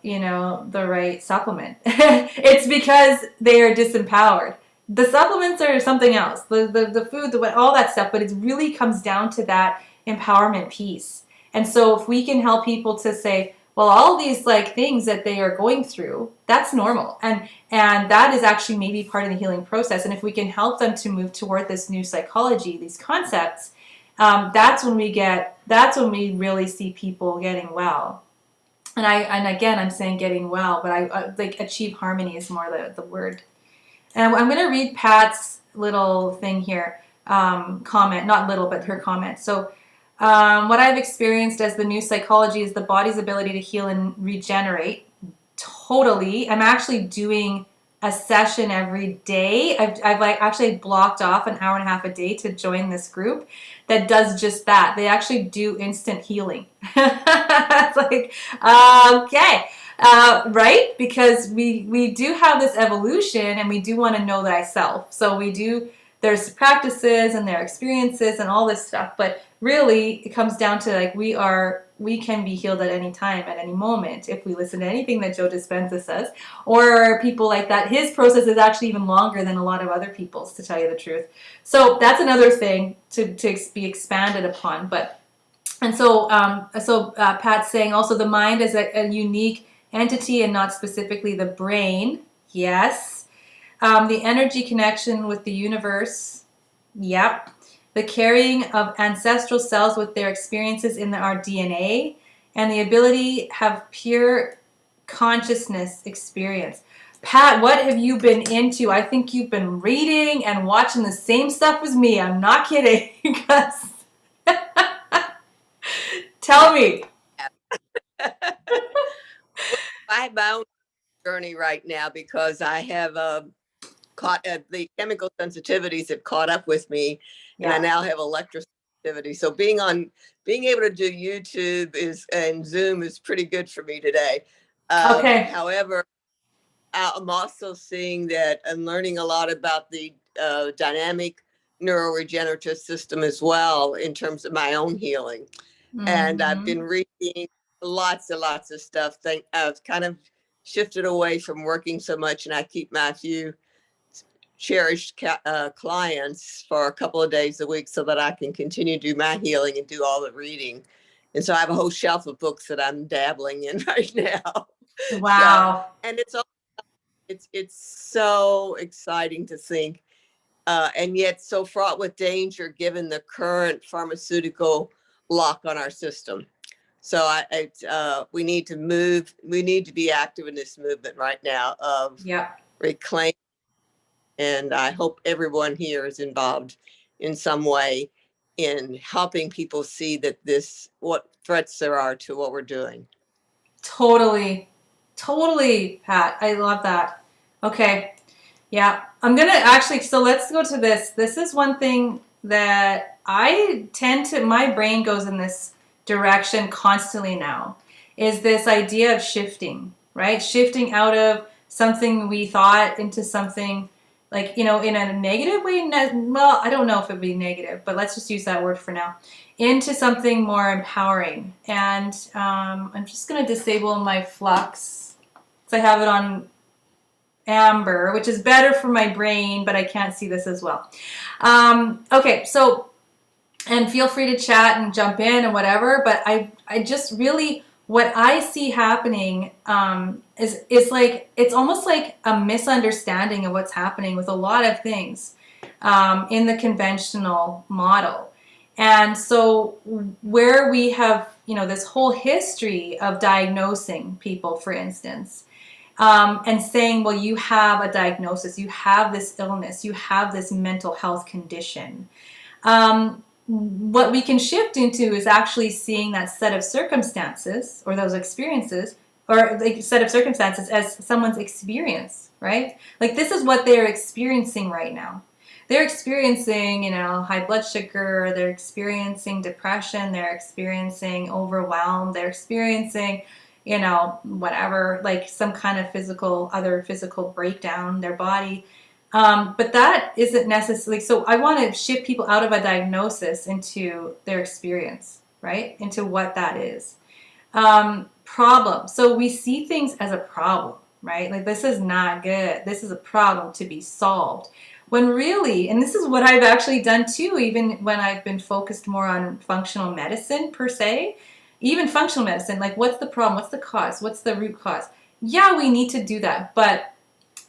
you know, the right supplement. It's because they are disempowered. The supplements are something else. The food, all that stuff. But it really comes down to that empowerment piece. And so if we can help people to say, well, all these like things that they are going through, that's normal, and that is actually maybe part of the healing process. And if we can help them to move toward this new psychology, these concepts, that's when we really see people getting well. And again, I'm saying getting well, but I like achieve harmony is more the word. And I'm going to read Pat's little thing here, comment, not little, but her comment. So what I've experienced as the new psychology is the body's ability to heal and regenerate. Totally. I'm actually doing a session every day. I've like actually blocked off an hour and a half a day to join this group that does just that. They actually do instant healing. It's like, okay. Right? Because we do have this evolution and we do want to know thyself. So we do, there's practices and their experiences and all this stuff, but really it comes down to like we can be healed at any time, at any moment, if we listen to anything that Joe Dispenza says, or people like that. His process is actually even longer than a lot of other people's, to tell you the truth. So that's another thing to be expanded upon. But and so Pat's saying also the mind is a unique entity and not specifically the brain. Yes. The energy connection with the universe. Yep. The carrying of ancestral cells with their experiences in our DNA, and the ability to have pure consciousness experience. Pat, what have you been into? I think you've been reading and watching the same stuff as me. I'm not kidding. Tell me. I have my own journey right now because I have caught the chemical sensitivities have caught up with me, and I now have electrosensitivity. So being able to do YouTube and Zoom is pretty good for me today. Okay. However, I'm also seeing that and learning a lot about the dynamic neuroregenerative system as well in terms of my own healing. Mm-hmm. And I've been reading lots and lots of stuff. I've kind of shifted away from working so much, and I keep my few cherished clients for a couple of days a week so that I can continue to do my healing and do all the reading. And so I have a whole shelf of books that I'm dabbling in right now. Wow. So, and it's so exciting to think, and yet so fraught with danger given the current pharmaceutical lock on our system. So we need to move. We need to be active in this movement right now of reclaim. And I hope everyone here is involved in some way in helping people see that what threats there are to what we're doing. Totally, Pat. I love that. Okay. Yeah, I'm going to actually, so let's go to this. This is one thing that my brain goes in this direction constantly now, is this idea of shifting, right? Shifting out of something we thought into something like, you know, in a negative way. Well, I don't know if it'd be negative, but let's just use that word for now. Into something more empowering. And I'm just going to disable my flux. So I have it on amber, which is better for my brain, but I can't see this as well. Okay, so, and feel free to chat and jump in and whatever, but I just really, what I see happening is like, it's almost like a misunderstanding of what's happening with a lot of things in the conventional model. And so where we have, you know, this whole history of diagnosing people, for instance, and saying, well, you have a diagnosis, you have this illness, you have this mental health condition. what we can shift into is actually seeing that set of circumstances or those experiences or like set of circumstances as someone's experience, right? Like this is what they're experiencing right now. They're experiencing, high blood sugar, they're experiencing depression, they're experiencing overwhelm, they're experiencing, whatever, like some kind of other physical breakdown in their body. But that isn't necessarily, so I want to shift people out of a diagnosis into their experience, right? Into what that is. Problem. So we see things as a problem, right? Like this is not good. This is a problem to be solved. When really, and this is what I've actually done too, even when I've been focused more on functional medicine per se, even functional medicine, like what's the problem? What's the cause? What's the root cause? Yeah, we need to do that. But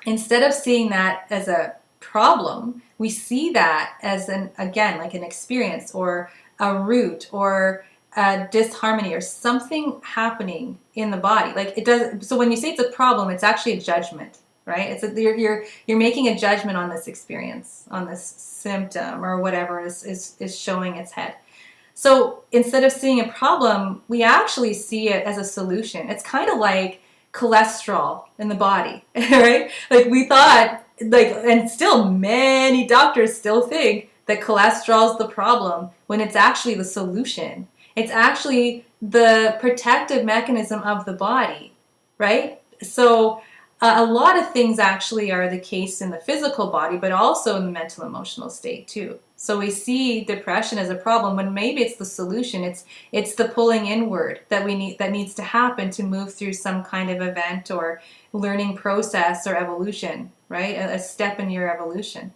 instead of seeing that as a problem, we see that as like an experience or a root or a disharmony or something happening in the body. Like it does. So when you say it's a problem, it's actually a judgment, right? You're making a judgment on this experience, on this symptom or whatever is showing its head. So instead of seeing a problem, we actually see it as a solution. It's kind of like cholesterol in the body, right? Like we thought, and still many doctors still think that cholesterol is the problem when it's actually the solution. It's actually the protective mechanism of the body, right? So a lot of things actually are the case in the physical body, but also in the mental emotional state too. So we see depression as a problem when maybe it's the solution. It's the pulling inward that needs to happen to move through some kind of event or learning process or evolution, right? A step in your evolution.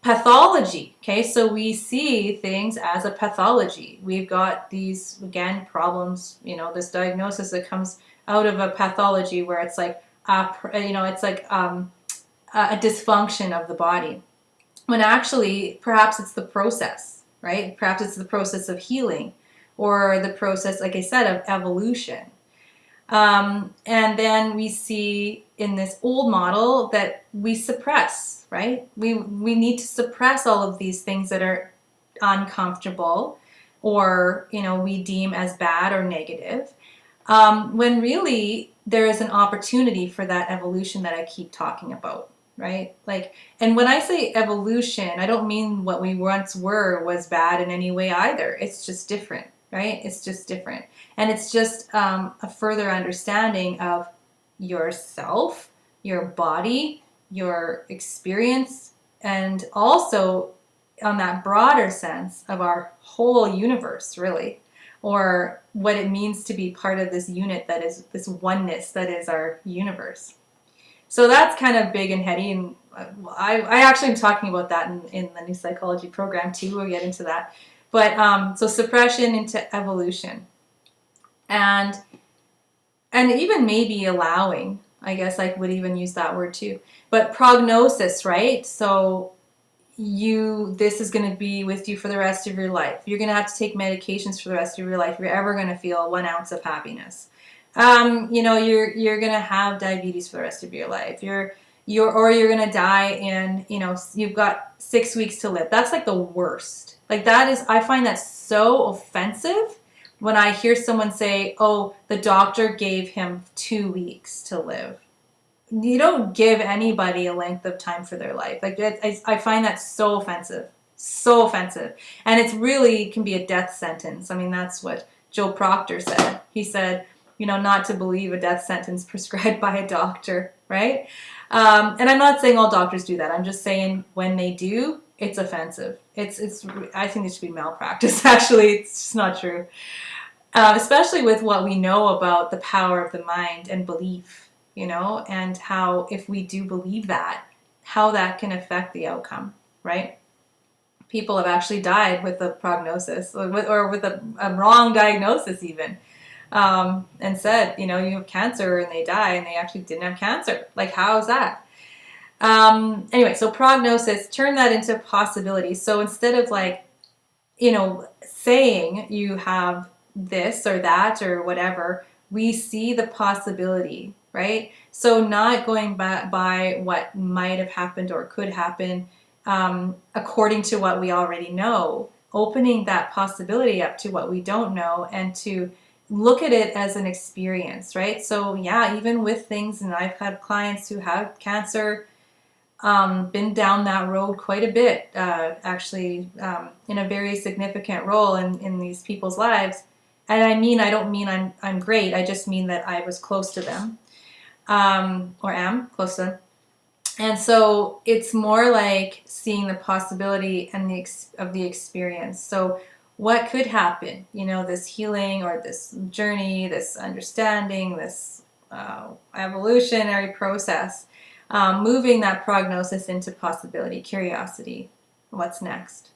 Pathology. Okay, so we see things as a pathology. We've got these, again, problems, this diagnosis that comes out of a pathology where it's like, it's like a dysfunction of the body. When actually, perhaps it's the process, right? Perhaps it's the process of healing or the process, like I said, of evolution. And then we see in this old model that we suppress, right? We need to suppress all of these things that are uncomfortable or, we deem as bad or negative. When really there is an opportunity for that evolution that I keep talking about, right? Like, and when I say evolution, I don't mean what we once were was bad in any way either. It's just different, right? It's just different. And it's just a further understanding of yourself, your body, your experience, and also on that broader sense of our whole universe, really, or what it means to be part of this unit that is this oneness that is our universe. So that's kind of big and heady, and I actually am talking about that in the new psychology program too. We'll get into that. But so suppression into evolution, and even maybe allowing. I guess I would even use that word too. But prognosis, right? So this is going to be with you for the rest of your life. You're going to have to take medications for the rest of your life if you're ever going to feel 1 ounce of happiness. You're going to have diabetes for the rest of your life. You're going to die in, you've got 6 weeks to live. That's like the worst. Like I find that so offensive when I hear someone say, oh, the doctor gave him 2 weeks to live. You don't give anybody a length of time for their life. Like I find that so offensive, and it's really can be a death sentence. I mean, that's what Joe Proctor said. He said, not to believe a death sentence prescribed by a doctor, right? And I'm not saying all doctors do that. I'm just saying when they do, it's offensive. It's. I think it should be malpractice. Actually, it's just not true. Especially with what we know about the power of the mind and belief. And how if we do believe that, how that can affect the outcome, right? People have actually died with a prognosis or with a wrong diagnosis even, and said, you have cancer, and they die and they actually didn't have cancer. Like, how is that? Anyway, so prognosis, turn that into possibility. So instead of saying you have this or that or whatever, we see the possibility, right? So not going by what might have happened or could happen according to what we already know, opening that possibility up to what we don't know and to look at it as an experience, right? So yeah, even with things, and I've had clients who have cancer, been down that road quite a bit, actually, in a very significant role in these people's lives. And I don't mean I'm great. I just mean that I was close to them, or am close to them. And so it's more like seeing the possibility and of the experience. So what could happen? This healing or this journey, this understanding, this evolutionary process, moving that prognosis into possibility, curiosity. What's next?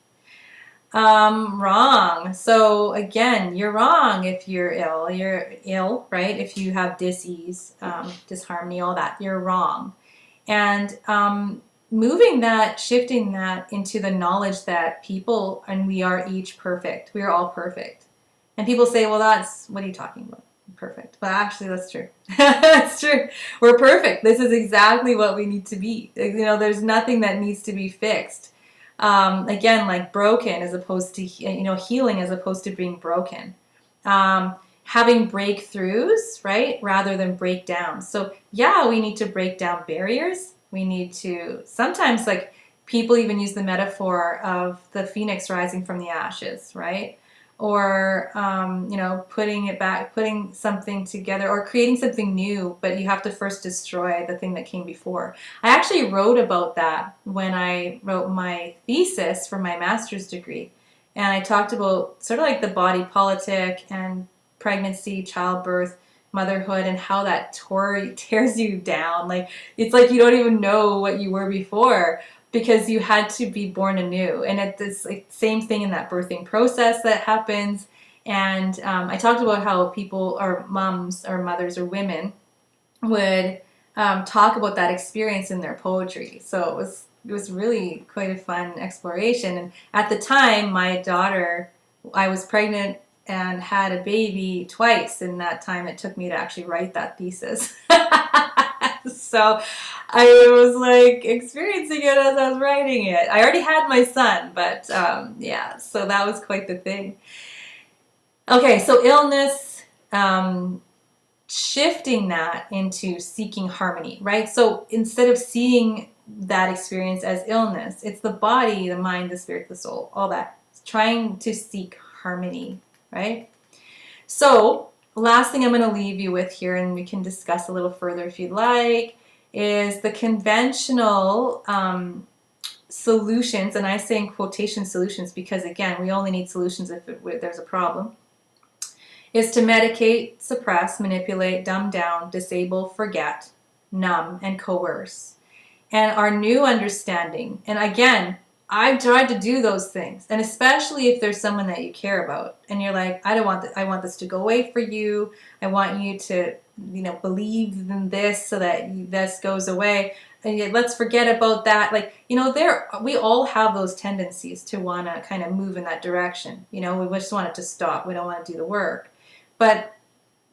Wrong. So again, you're wrong if you're ill. You're ill, right? If you have dis-ease, disharmony, all that, you're wrong. And moving that, shifting that into the knowledge that people, and we are each perfect. We are all perfect. And people say, well, what are you talking about? Perfect. But actually, that's true. That's true. We're perfect. This is exactly what we need to be. There's nothing that needs to be fixed. Again, like broken as opposed to, healing as opposed to being broken. Having breakthroughs, right, rather than breakdowns. So yeah, we need to break down barriers. We need to, sometimes, like, people even use the metaphor of the phoenix rising from the ashes, right? Or, putting it back, putting something together, or creating something new, but you have to first destroy the thing that came before. I actually wrote about that when I wrote my thesis for my master's degree. And I talked about sort of like the body politic and pregnancy, childbirth, motherhood, and how that tears you down. Like, it's like you don't even know what you were before because you had to be born anew. And it's this same thing in that birthing process that happens. And I talked about how people, or moms or mothers or women, would talk about that experience in their poetry. So it was really quite a fun exploration. And at the time, my daughter, I was pregnant and had a baby twice in that time it took me to actually write that thesis. So I was like experiencing it as I was writing it. I already had my son, but yeah, so that was quite the thing. Okay, so illness, shifting that into seeking harmony, right? So instead of seeing that experience as illness, it's the body, the mind, the spirit, the soul, all that. It's trying to seek harmony, right? So last thing I'm going to leave you with here, and we can discuss a little further if you'd like, is the conventional solutions, and I say in quotation solutions because, again, we only need solutions if there's a problem, is to medicate, suppress, manipulate, dumb down, disable, forget, numb, and coerce. And our new understanding, and again, I've tried to do those things, and especially if there's someone that you care about, and you're like, I want this to go away for you. I want you to, believe in this so that this goes away. And yet, let's forget about that. Like, we all have those tendencies to want to kind of move in that direction. We just want it to stop. We don't want to do the work. But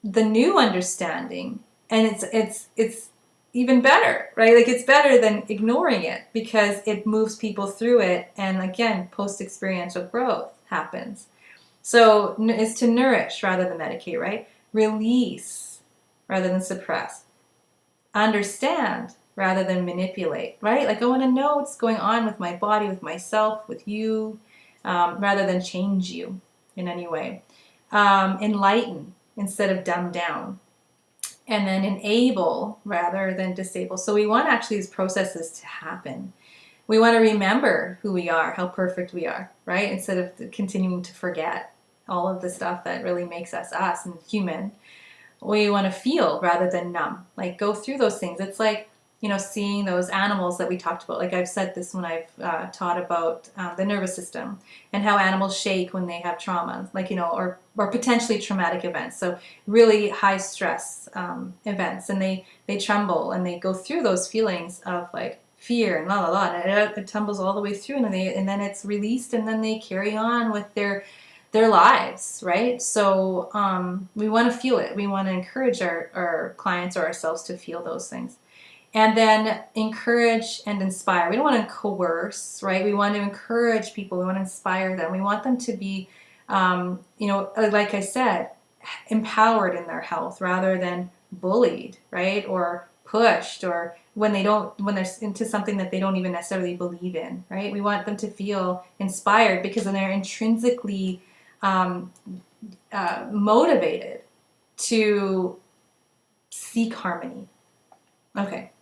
the new understanding, and it's even better, right? Like, it's better than ignoring it because it moves people through it. And again, post-experiential growth happens. So it's to nourish rather than medicate, right? Release rather than suppress. Understand rather than manipulate, right? Like, I want to know what's going on with my body, with myself, with you, rather than change you in any way. Enlighten instead of dumb down. And then enable rather than disable. So we want actually these processes to happen. We want to remember who we are, how perfect we are, right? Instead of continuing to forget all of the stuff that really makes us us and human. We want to feel rather than numb. Like, go through those things. It's like, seeing those animals that we talked about. Like, I've said this when I've taught about the nervous system and how animals shake when they have trauma, like, or potentially traumatic events. So really high stress events, and they tremble and they go through those feelings of like fear and la la la, and it tumbles all the way through, and then it's released, and then they carry on with their lives, right? So we want to feel it. We want to encourage our clients or ourselves to feel those things. And then encourage and inspire. We don't want to coerce, right? We want to encourage people. We want to inspire them. We want them to be, like I said, empowered in their health rather than bullied, right? Or pushed, or when they're into something that they don't even necessarily believe in, right? We want them to feel inspired because then they're intrinsically motivated to seek harmony. Okay.